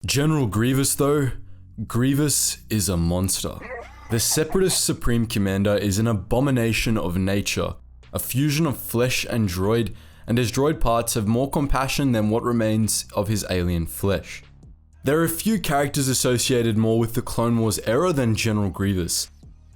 General Grievous though, Grievous is a monster. The Separatist Supreme Commander is an abomination of nature, a fusion of flesh and droid, and his droid parts have more compassion than what remains of his alien flesh. There are a few characters associated more with the Clone Wars era than General Grievous.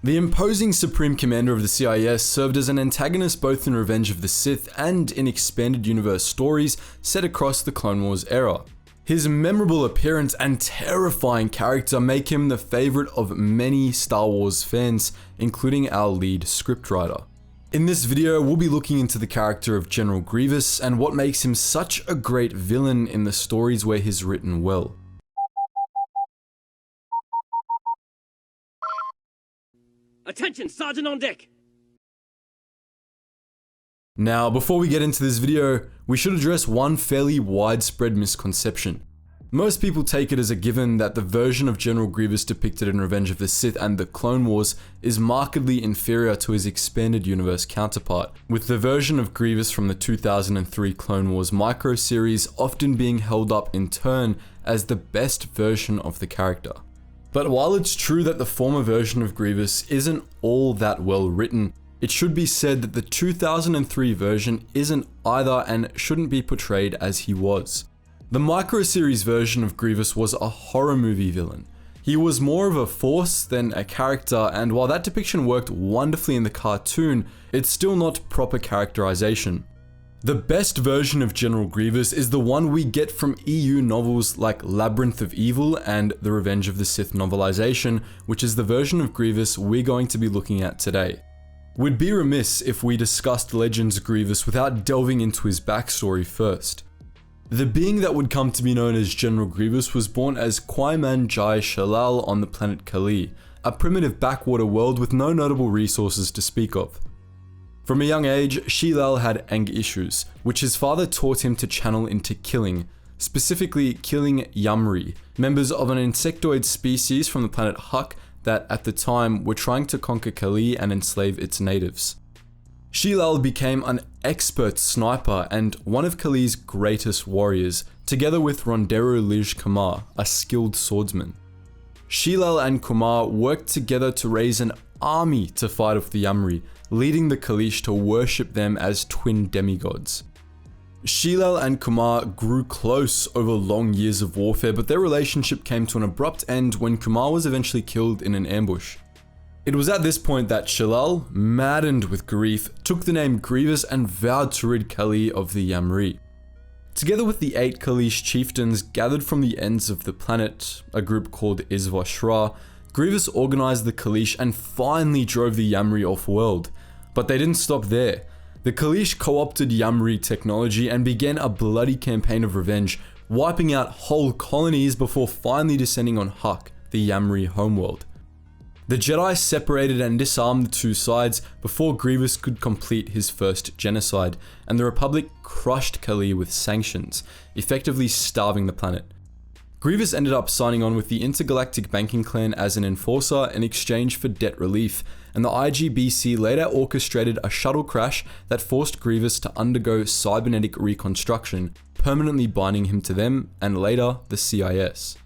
The imposing Supreme Commander of the CIS served as an antagonist both in Revenge of the Sith and in expanded universe stories set across the Clone Wars era. His memorable appearance and terrifying character make him the favorite of many Star Wars fans, including our lead scriptwriter. In this video, we'll be looking into the character of General Grievous and what makes him such a great villain in the stories where he's written well. Attention, Sergeant on deck! Now, before we get into this video, we should address one fairly widespread misconception. Most people take it as a given that the version of General Grievous depicted in Revenge of the Sith and the Clone Wars is markedly inferior to his expanded universe counterpart, with the version of Grievous from the 2003 Clone Wars micro series often being held up in turn as the best version of the character. But while it's true that the former version of Grievous isn't all that well written, it should be said that the 2003 version isn't either and shouldn't be portrayed as he was. The micro series version of Grievous was a horror movie villain. He was more of a force than a character, and while that depiction worked wonderfully in the cartoon, it's still not proper characterization. The best version of General Grievous is the one we get from EU novels like Labyrinth of Evil and the Revenge of the Sith novelization, which is the version of Grievous we're going to be looking at today. We'd be remiss if we discussed Legends Grievous without delving into his backstory first. The being that would come to be known as General Grievous was born as Kwaiman Jai Shalal on the planet Kali, a primitive backwater world with no notable resources to speak of. From a young age, Shalal had anger issues, which his father taught him to channel into killing, specifically killing Yam'ri, members of an insectoid species from the planet Huk that at the time were trying to conquer Kali and enslave its natives. Shalal became an expert sniper and one of Kali's greatest warriors, together with Ronderu Lij Kumar, a skilled swordsman. Shalal and Kumar worked together to raise an army to fight off the Yam'ri, leading the Kalish to worship them as twin demigods. Shalal and Kumar grew close over long years of warfare, but their relationship came to an abrupt end when Kumar was eventually killed in an ambush. It was at this point that Shalal, maddened with grief, took the name Grievous and vowed to rid Kali of the Yam'ri. Together with the 8 Kalish chieftains gathered from the ends of the planet, a group called Izvashra, Grievous organized the Kalish and finally drove the Yam'ri off-world. But they didn't stop there. The Kalish co-opted Yam'ri technology and began a bloody campaign of revenge, wiping out whole colonies before finally descending on Huk, the Yam'ri homeworld. The Jedi separated and disarmed the two sides before Grievous could complete his first genocide, and the Republic crushed Kali with sanctions, effectively starving the planet. Grievous ended up signing on with the Intergalactic Banking Clan as an enforcer in exchange for debt relief, and the IGBC later orchestrated a shuttle crash that forced Grievous to undergo cybernetic reconstruction, permanently binding him to them and later the CIS.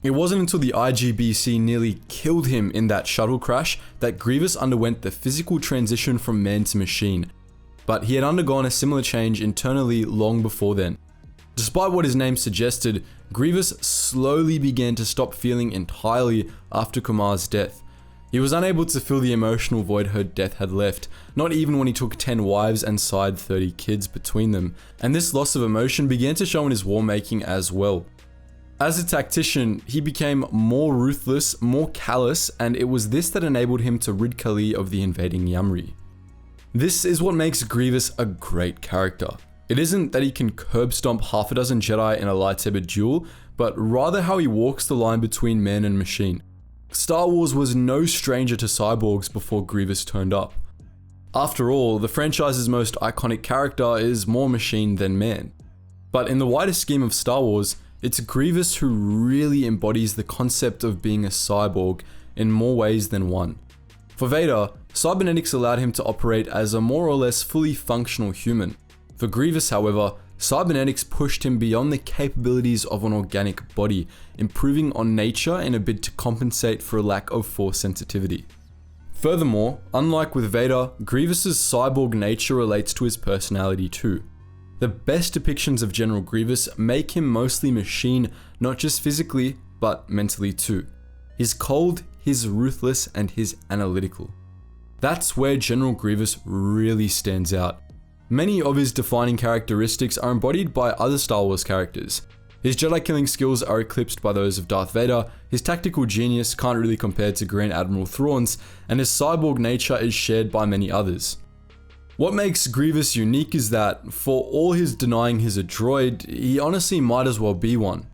It wasn't until the IGBC nearly killed him in that shuttle crash that Grievous underwent the physical transition from man to machine, but he had undergone a similar change internally long before then. Despite what his name suggested, Grievous slowly began to stop feeling entirely after Kumar's death. He was unable to fill the emotional void her death had left, not even when he took 10 wives and sired 30 kids between them, and this loss of emotion began to show in his war making as well. As a tactician, he became more ruthless, more callous, and it was this that enabled him to rid Kali of the invading Yam'ri. This is what makes Grievous a great character. It isn't that he can curb stomp half a dozen Jedi in a lightsaber duel, but rather how he walks the line between man and machine. Star Wars was no stranger to cyborgs before Grievous turned up. After all, the franchise's most iconic character is more machine than man. But in the wider scheme of Star Wars, it's Grievous who really embodies the concept of being a cyborg in more ways than one. For Vader, cybernetics allowed him to operate as a more or less fully functional human. For Grievous, however, cybernetics pushed him beyond the capabilities of an organic body, improving on nature in a bid to compensate for a lack of force sensitivity. Furthermore, unlike with Vader, Grievous's cyborg nature relates to his personality too. The best depictions of General Grievous make him mostly machine, not just physically, but mentally too. He's cold, he's ruthless, and he's analytical. That's where General Grievous really stands out. Many of his defining characteristics are embodied by other Star Wars characters. His Jedi killing skills are eclipsed by those of Darth Vader, his tactical genius can't really compare to Grand Admiral Thrawn's, and his cyborg nature is shared by many others. What makes Grievous unique is that, for all his denying he's a droid, he honestly might as well be one.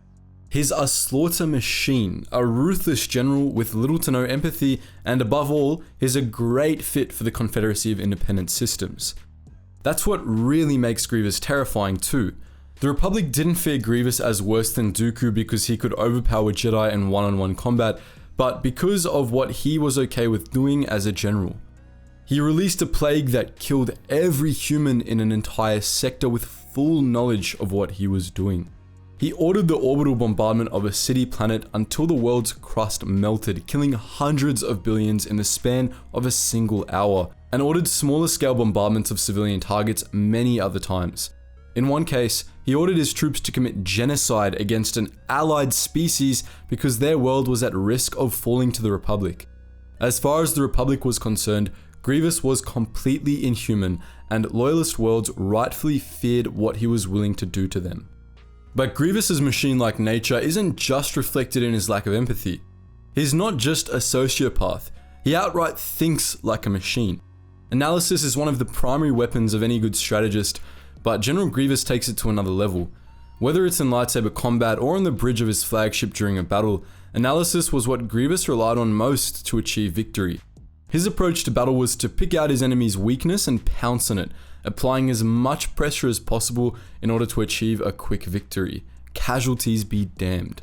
He's a slaughter machine, a ruthless general with little to no empathy, and above all, he's a great fit for the Confederacy of Independent Systems. That's what really makes Grievous terrifying too. The Republic didn't fear Grievous as worse than Dooku because he could overpower Jedi in one-on-one combat, but because of what he was okay with doing as a general. He released a plague that killed every human in an entire sector with full knowledge of what he was doing. He ordered the orbital bombardment of a city planet until the world's crust melted, killing hundreds of billions in the span of a single hour, and ordered smaller scale bombardments of civilian targets many other times. In one case, he ordered his troops to commit genocide against an allied species because their world was at risk of falling to the Republic. As far as the Republic was concerned, Grievous was completely inhuman, and loyalist worlds rightfully feared what he was willing to do to them. But Grievous's machine-like nature isn't just reflected in his lack of empathy. He's not just a sociopath, he outright thinks like a machine. Analysis is one of the primary weapons of any good strategist, but General Grievous takes it to another level. Whether it's in lightsaber combat or on the bridge of his flagship during a battle, analysis was what Grievous relied on most to achieve victory. His approach to battle was to pick out his enemy's weakness and pounce on it, applying as much pressure as possible in order to achieve a quick victory. Casualties be damned.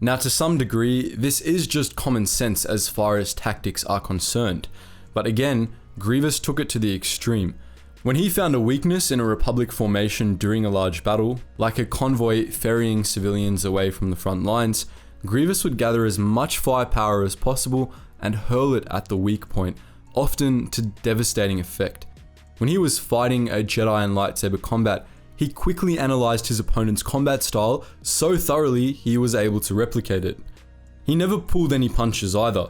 Now, to some degree, this is just common sense as far as tactics are concerned, but again, Grievous took it to the extreme. When he found a weakness in a Republic formation during a large battle, like a convoy ferrying civilians away from the front lines, Grievous would gather as much firepower as possible and hurl it at the weak point, often to devastating effect. When he was fighting a Jedi in lightsaber combat, he quickly analyzed his opponent's combat style so thoroughly he was able to replicate it. He never pulled any punches either.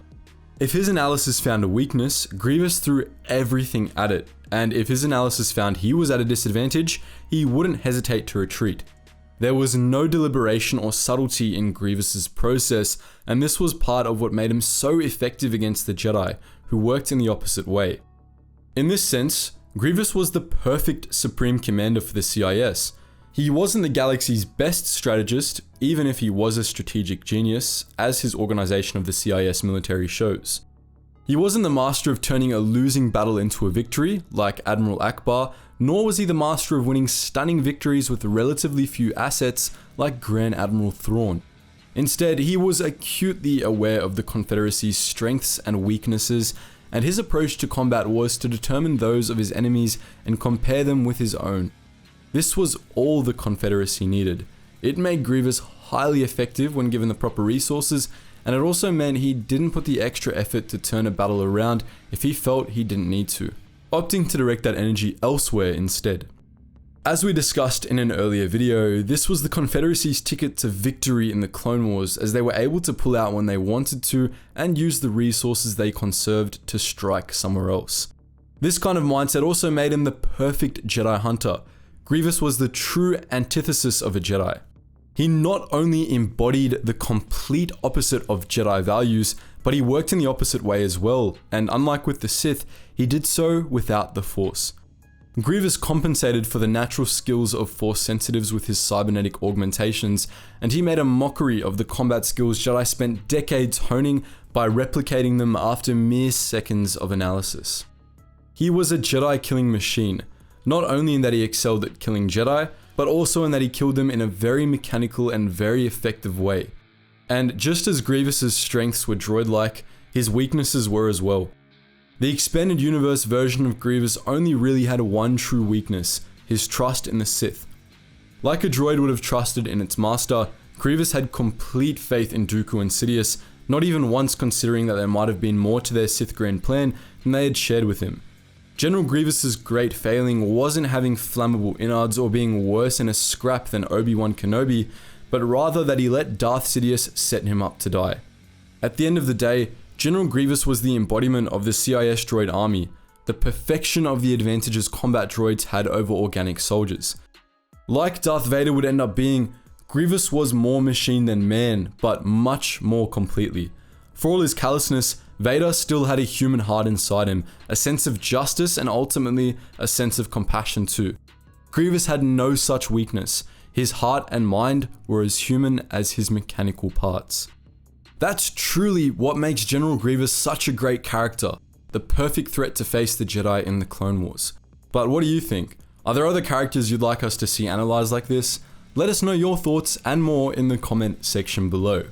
If his analysis found a weakness, Grievous threw everything at it, and if his analysis found he was at a disadvantage, he wouldn't hesitate to retreat. There was no deliberation or subtlety in Grievous's process, and this was part of what made him so effective against the Jedi, who worked in the opposite way. In this sense, Grievous was the perfect Supreme Commander for the CIS. He wasn't the galaxy's best strategist, even if he was a strategic genius, as his organization of the CIS military shows. He wasn't the master of turning a losing battle into a victory, like Admiral Akbar, nor was he the master of winning stunning victories with relatively few assets, like Grand Admiral Thrawn. Instead, he was acutely aware of the Confederacy's strengths and weaknesses, and his approach to combat was to determine those of his enemies and compare them with his own. This was all the Confederacy needed. It made Grievous highly effective when given the proper resources, and it also meant he didn't put the extra effort to turn a battle around if he felt he didn't need to, opting to direct that energy elsewhere instead. As we discussed in an earlier video, this was the Confederacy's ticket to victory in the Clone Wars, as they were able to pull out when they wanted to and use the resources they conserved to strike somewhere else. This kind of mindset also made him the perfect Jedi hunter. Grievous was the true antithesis of a Jedi. He not only embodied the complete opposite of Jedi values, but he worked in the opposite way as well, and unlike with the Sith, he did so without the Force. Grievous compensated for the natural skills of Force sensitives with his cybernetic augmentations, and he made a mockery of the combat skills Jedi spent decades honing by replicating them after mere seconds of analysis. He was a Jedi killing machine, not only in that he excelled at killing Jedi, but also in that he killed them in a very mechanical and very effective way. And just as Grievous's strengths were droid-like, his weaknesses were as well. The expanded universe version of Grievous only really had one true weakness, his trust in the Sith. Like a droid would have trusted in its master, Grievous had complete faith in Dooku and Sidious, not even once considering that there might have been more to their Sith grand plan than they had shared with him. General Grievous's great failing wasn't having flammable innards or being worse in a scrap than Obi-Wan Kenobi, but rather that he let Darth Sidious set him up to die. At the end of the day, General Grievous was the embodiment of the CIS droid army, the perfection of the advantages combat droids had over organic soldiers. Like Darth Vader would end up being, Grievous was more machine than man, but much more completely. For all his callousness, Vader still had a human heart inside him, a sense of justice and ultimately a sense of compassion too. Grievous had no such weakness. His heart and mind were as human as his mechanical parts. That's truly what makes General Grievous such a great character, the perfect threat to face the Jedi in the Clone Wars. But what do you think? Are there other characters you'd like us to see analysed like this? Let us know your thoughts and more in the comment section below.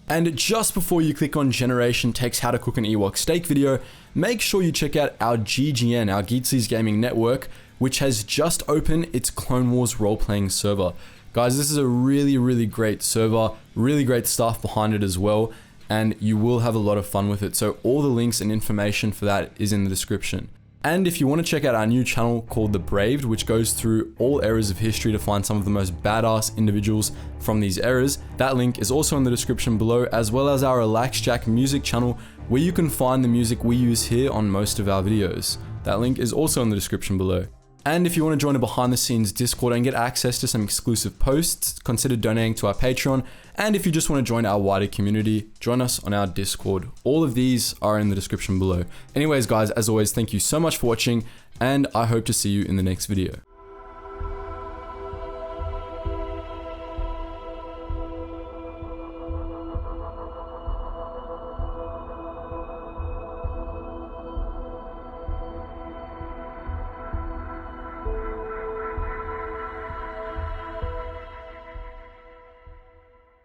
And just before you click on Generation Tech's How to Cook an Ewok Steak video, make sure you check out our GGN, our Geetsly's Gaming Network, which has just opened its Clone Wars role-playing server. Guys, this is a really great server, really great staff behind it as well, and you will have a lot of fun with it. So all the links and information for that is in the description. And if you want to check out our new channel called The Braved, which goes through all eras of history to find some of the most badass individuals from these eras, that link is also in the description below, as well as our Relax Jack music channel, where you can find the music we use here on most of our videos. That link is also in the description below. And if you want to join a behind the scenes Discord and get access to some exclusive posts, consider donating to our Patreon. And if you just want to join our wider community, join us on our Discord. All of these are in the description below. Anyways guys, as always, thank you so much for watching, and I hope to see you in the next video.